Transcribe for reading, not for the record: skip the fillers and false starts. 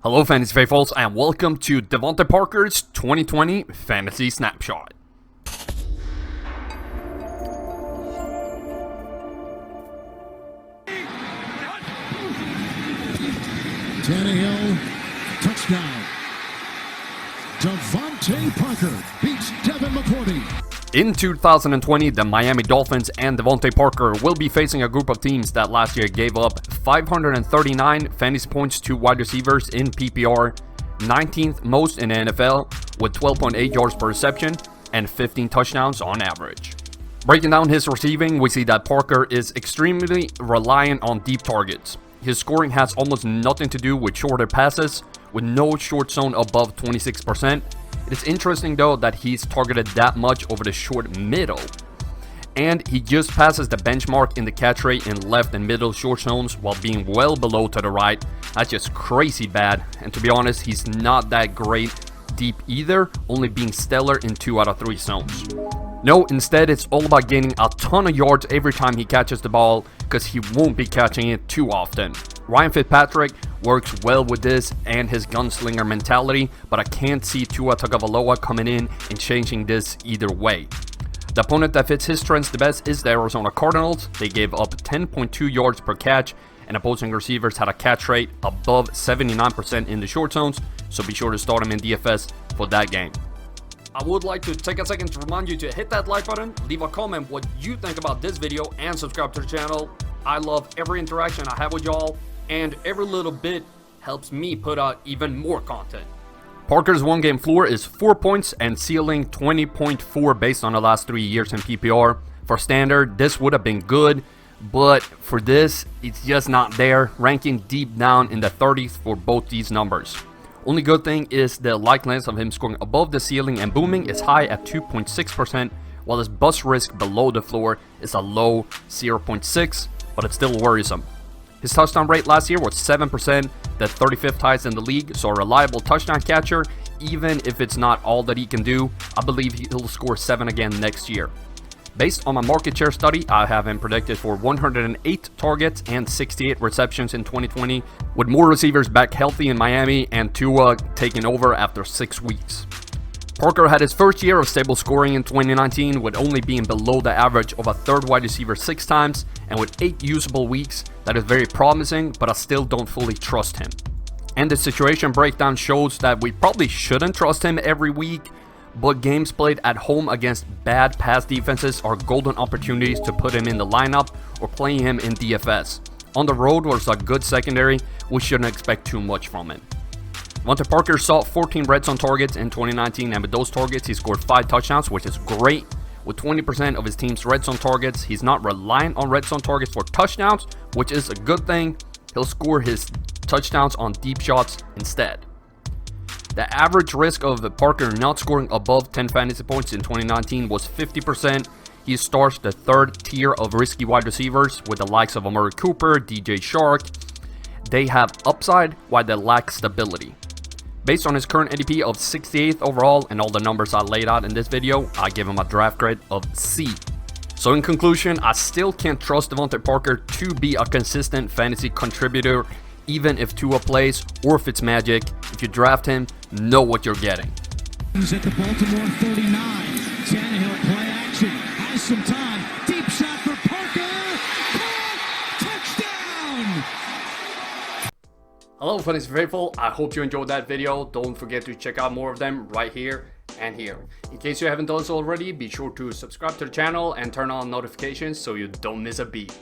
Hello fantasy faithfuls and welcome to DeVante Parker's 2020 Fantasy Snapshot. Tannehill, touchdown. DeVante Parker beats Devin McCourty. In 2020, the Miami Dolphins and DeVante Parker will be facing a group of teams that last year gave up 539 fantasy points to wide receivers in PPR, 19th most in the NFL, with 12.8 yards per reception and 15 touchdowns on average. Breaking down his receiving, we see that Parker is extremely reliant on deep targets. His scoring has almost nothing to do with shorter passes, with no short zone above 26%. It's interesting though that he's targeted that much over the short middle, and he just passes the benchmark in the catch rate in left and middle short zones while being well below to the right. That's just crazy bad, and to be honest, he's not that great deep either, only being stellar in 2 out of 3 zones. No, instead it's all about gaining a ton of yards every time he catches the ball, because he won't be catching it too often. Ryan Fitzpatrick works well with this and his gunslinger mentality, but I can't see Tua Tagovailoa coming in and changing this either way. The opponent that fits his strengths the best is the Arizona Cardinals. They gave up 10.2 yards per catch, and opposing receivers had a catch rate above 79% in the short zones, so be sure to start him in DFS for that game. I would like to take a second to remind you to hit that like button, leave a comment what you think about this video, and subscribe to the channel. I love every interaction I have with y'all, and every little bit helps me put out even more content. Parker's one-game floor is 4 points and ceiling 20.4 based on the last 3 years in PPR. For standard, this would have been good, but for this, it's just not there, ranking deep down in the 30s for both these numbers. Only good thing is the likeliness of him scoring above the ceiling and booming is high at 2.6%, while his bust risk below the floor is a low 0.6, but it's still worrisome. His touchdown rate last year was 7%, the 35th highest in the league, so a reliable touchdown catcher, even if it's not all that he can do. I believe he'll score 7 again next year. Based on my market share study, I have him predicted for 108 targets and 68 receptions in 2020, with more receivers back healthy in Miami and Tua taking over after 6 weeks. Parker had his first year of stable scoring in 2019, with only being below the average of a third wide receiver 6 times, and with 8 usable weeks. That is very promising, but I still don't fully trust him. And the situation breakdown shows that we probably shouldn't trust him every week, but games played at home against bad pass defenses are golden opportunities to put him in the lineup or playing him in DFS. On the road, where it's a good secondary, we shouldn't expect too much from him. DeVante Parker saw 14 red zone targets in 2019, and with those targets, he scored 5 touchdowns, which is great. With 20% of his team's red zone targets, he's not reliant on red zone targets for touchdowns, which is a good thing. He'll score his touchdowns on deep shots instead. The average risk of Parker not scoring above 10 fantasy points in 2019 was 50%. He starts the 3rd tier of risky wide receivers with the likes of Amari Cooper, DJ Shark. They have upside while they lack stability. Based on his current ADP of 68th overall and all the numbers I laid out in this video, I give him a draft grade of C. So in conclusion, I still can't trust DeVante Parker to be a consistent fantasy contributor, even if Tua plays or if it's magic. If you draft him, know what you're getting. He's at the Baltimore 39. Tannehill play action. Has some time. Deep shot for Parker. Touchdown! Hello fantasy faithful, I hope you enjoyed that video. Don't forget to check out more of them right here and here. In case you haven't done so already, be sure to subscribe to the channel and turn on notifications so you don't miss a beat.